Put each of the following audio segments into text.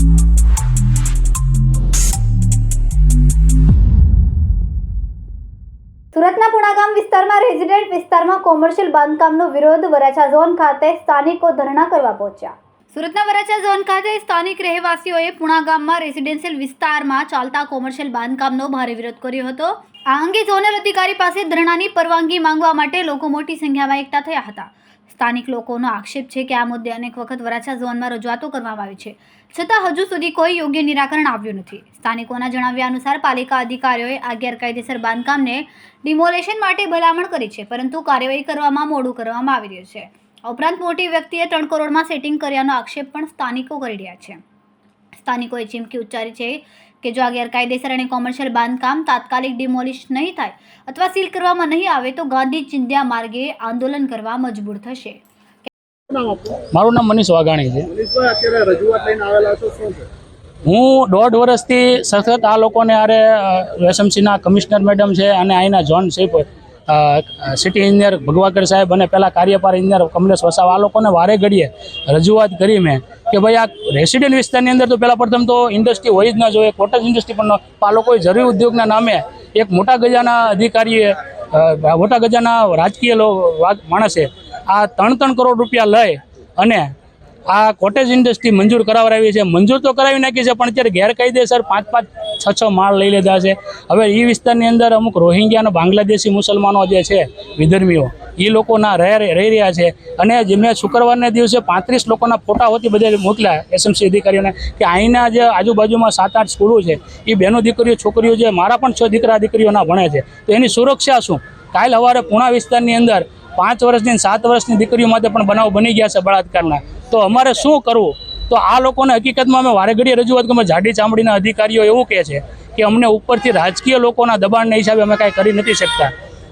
સુરતના પુણાગામ વિસ્તારમાં રેઝિડેન્ટ વિસ્તારમાં કોમર્શિયલ બાંધકામનો વિરોધ વરાછા ઝોન ખાતે સ્થાનિકો ધરણા કરવા પહોંચ્યા। સુરતના વરાછા ઝોન ખાતે સ્થાનિક રહેવાસીઓએ પુણાગામમાં રેઝિડેન્શિયલ વિસ્તારમાં ચાલતા કોમર્શિયલ બાંધકામનો ભારે વિરોધ કર્યો હતો। આ અંગે ઝોનલ અધિકારી પાસે ધરણાની પરવાનગી માંગવા માટે લોકો મોટી સંખ્યામાં એકઠા થયા હતા। સ્થાનિક લોકોનો આક્ષેપ છે કે આ મુદ્દે અનેક વખત વરાછા ઝોનમાં રજૂઆતો કરવામાં આવી છે, છતાં હજુ સુધી કોઈ યોગ્ય નિરાકરણ આવ્યું નથી। સ્થાનિકોના જણાવ્યા અનુસાર પાલિકા અધિકારીઓએ આ ગેરકાયદેસર બાંધકામને ડિમોલેશન માટે ભલામણ કરી છે, પરંતુ કાર્યવાહી કરવામાં મોડું કરવામાં આવી રહ્યું છે। ઉપરાંત મોટી વ્યક્તિએ 3 કરોડમાં સેટિંગ કર્યાનો આક્ષેપ પણ સ્થાનિકો કરી રહ્યા છે। સ્થાનિકોએ ચીમકી ઉચ્ચારી છે કે જો આ ગેરકાયદેસર અને કોમર્શિયલ બાંધકામ તાત્કાલિક ડિમોલિશ નહીં થાય અથવા સીલ કરવામાં નહીં આવે તો ગાંધી ચિંધ્યા માર્ગે આંદોલન કરવા મજબૂર થશે। મારું નામ મનીષ વાઘાણી છે। મનીષભાઈ, અત્યારે રજૂઆત લઈને આવેલા છો, શું છે? હું 1.5 વર્ષથી સતત આ લોકોને આરે એસએમસીના કમિશનર મેડમ છે અને અહીંના ઝોન ચીફ સિટી એન્જિનિયર ભગવાકર સાહેબ અને પહેલાં કાર્યપાર એન્જિનિયર કમલેશ વસાવા આ લોકોને વારે ઘડીએ રજૂઆત કરી મેં કે ભાઈ આ રેસિડેન્ટ વિસ્તારની અંદર તો પહેલાં પ્રથમ તો ઇન્ડસ્ટ્રી હોય જ ન જોઈએ, કોટેજ ઇન્ડસ્ટ્રી પણ આ લોકોએ જરૂરી ઉદ્યોગના નામે એક મોટા ગજાના અધિકારીએ મોટા ગજાના રાજકીય માણસે આ 3 કરોડ રૂપિયા લઈ અને આ કોટેજ ઇન્ડસ્ટ્રી મંજૂર કરાવરાવી છે। મંજૂર તો કરાવી નાખી છે, પણ અત્યારે ગેરકાયદેસર 5-5, 6-6 માળ લઈ લીધા છે। હવે એ વિસ્તારની અંદર અમુક રોહિંગ્યા અને બાંગ્લાદેશી મુસલમાનો જે છે વિધર્મીઓ એ લોકોના રહી રહ્યા છે અને જે મેં શુક્રવારને દિવસે 35 લોકોના ફોટા હોતી બધે મોકલ્યા એસએમસી અધિકારીઓને કે અહીંના જે આજુબાજુમાં 7-8 સ્કૂલો છે એ બહેનો દીકરીઓ છોકરીઓ છે, મારા પણ 6 દીકરા દીકરીઓના ભણે છે, તો એની સુરક્ષા શું? કાલ સવારે પુણા વિસ્તારની અંદર 5 વર્ષની 7 વર્ષની દીકરીઓ માટે પણ બનાવ બની ગયા છે બળાત્કારના, તો અમારે શું કરવું? તો આ લોકોને હકીકતમાં અમે વારે ઘડીએ રજૂઆત કે જાડી ચામડીના અધિકારીઓ એવું કહે છે કે અમને ઉપરથી રાજકીય લોકોના દબાણના હિસાબે અમે કાંઈ કરી નથી શકતા,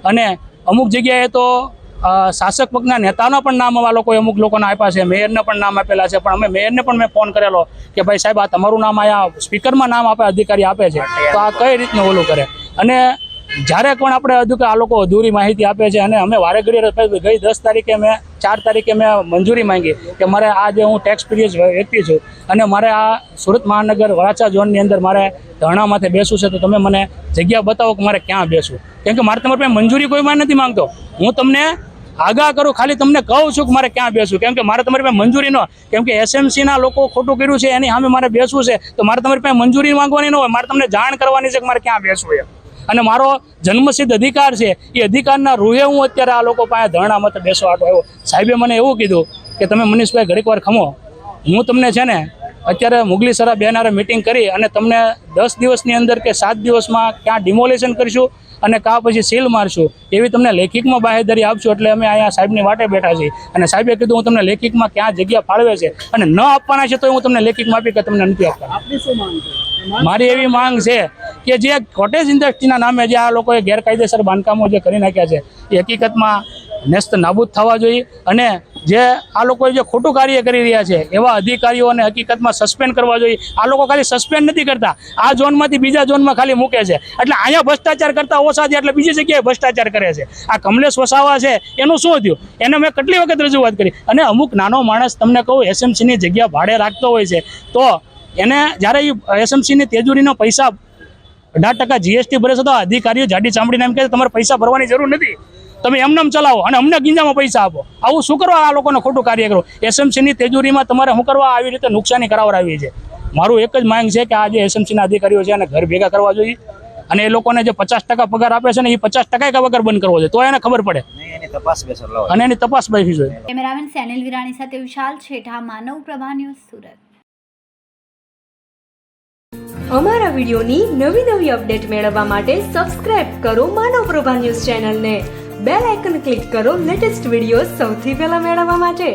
અને અમુક જગ્યાએ તો શાસક પક્ષના નેતાના પણ નામ આ લોકોએ અમુક લોકોને આપ્યા છે, મેયરને પણ નામ આપેલા છે, પણ અમે મેયરને પણ મેં ફોન કરેલો કે ભાઈ સાહેબ આ તમારું નામ આયા સ્પીકરમાં નામ આપે અધિકારી આપે છે, તો આ કઈ રીતનું ઓલું કરે? અને જ્યારે પણ આપણે આ લોકો અધૂરી માહિતી આપે છે અને અમે વારે ઘડીએ ગઈ 10 તારીખે મેં 4 તારીખે મેં મંજૂરી માંગી કે મારે આ જે હું ટેક્સ પીરિયડ વ્યક્તિ છું અને મારે આ સુરત મહાનગર વરાછા ઝોનની અંદર મારે ધરણા માથે બેસવું છે, તો તમે મને જગ્યા બતાવો કે મારે ક્યાં બેસવું, કેમ કે મારે તમારી પાસે મંજૂરી કોઈ માં નથી માંગતો, હું તમને આગાહ કરું, ખાલી તમને કહું છું કે મારે ક્યાં બેસવું, કેમ કે મારે તમારી પાસે મંજૂરી ન, કેમ કે એસએમસીના લોકો ખોટું કર્યું છે એની સામે મારે બેસવું છે, તો મારે તમારી પાસે મંજૂરી માંગવાની ન હોય, મારે તમને જાણ કરવાની છે કે મારે ક્યાં બેસવું છે, અને મારો જન્મસિદ્ધ અધિકાર છે એ અધિકારના રૂહે હું અત્યારે આ લોકો પાસે ધરણા મત બેસવા આવ્યો। સાહેબે મને એવું કીધું કે તમે મનીષભાઈ ઘડીક વાર ખમો, હું તમને છે ને અત્યારે મુગલીસરા બેનારે મિટિંગ કરી અને તમને 10 દિવસની અંદર કે 7 દિવસમાં ક્યાં ડિમોલેશન કરીશું અને કાં પછી સીલ મારશું એવી તમને લેખિતમાં બાહેધરી આપશું। એટલે અમે અહીંયા સાહેબની વાટે બેઠા છીએ અને સાહેબે કીધું હું તમને લેખિતમાં ક્યાં જગ્યા ફાળવે છે અને ન આપવાના છે તો હું તમને લેખિતમાં આપી કે તમને નથી આપવાના। આપની શું માંગ છે? મારી એવી માંગ છે કે જે કોટેજ ઇન્ડસ્ટ્રીના નામે જે આ લોકોએ ગેરકાયદેસર બાંધકામો જે કરી નાખ્યા છે એ હકીકતમાં નેસ્ત નાબૂદ થવા જોઈએ, અને જે આ લોકોએ જે ખોટું કાર્ય કરી રહ્યા છે એવા અધિકારીઓને હકીકતમાં સસ્પેન્ડ કરવા જોઈએ। આ લોકો ખાલી સસ્પેન્ડ નથી કરતા, આ ઝોનમાંથી બીજા ઝોનમાં ખાલી મૂકે છે, એટલે અહીંયા ભ્રષ્ટાચાર કરતા ઓછા છે એટલે બીજી જગ્યાએ ભ્રષ્ટાચાર કરે છે। આ કમલેશ વસાવા છે એનું શું થયું? એને મેં કેટલી વખત રજૂઆત કરી, અને અમુક નાનો માણસ તમને કહું એસએમસીની જગ્યા ભાડે રાખતો હોય છે, તો એને જ્યારે એ એસએમસીની તેજુરીનો પૈસા 18% જીએસટી ભરે છે, તો અધિકારીઓ જાડી ચામડીને એમ કહે છે તમારે પૈસા ભરવાની જરૂર નથી, તમે એમને ચલાવો અને અમને ગીંજામાં પૈસા આપો। આવું શું કરવા આ લોકોને ખોટું કાર્ય કરો? એસએમસીની તેજુરીમાં તમારે શું કરવા આવી રીતે નુકસાની કરાવરાવી છે? મારું એક જ માંગ છે કે આ જે એસએમસીના અધિકારીઓ છે એને ઘર ભેગા કરવા જોઈએ, અને એ લોકોને જે 50% પગાર આપે છે ને એ 50% વગર બંધ કરવો જોઈએ, તો એને ખબર પડે અને એની તપાસ બેસવી જોઈએ। કેમેરામેન સેનિલ વિરાણી સાથે વિશાલ છેઠા, માનવ પ્રભા ન્યૂઝ, સુરત। અમારા વિડિયોની નવી અપડેટ મેળવવા માટે સબસ્ક્રાઇબ કરો માનવ પ્રભા ન્યૂઝ ચેનલને, બેલ આઇકન ક્લિક કરો લેટેસ્ટ વિડીયો સૌથી પહેલા મેળવવા માટે।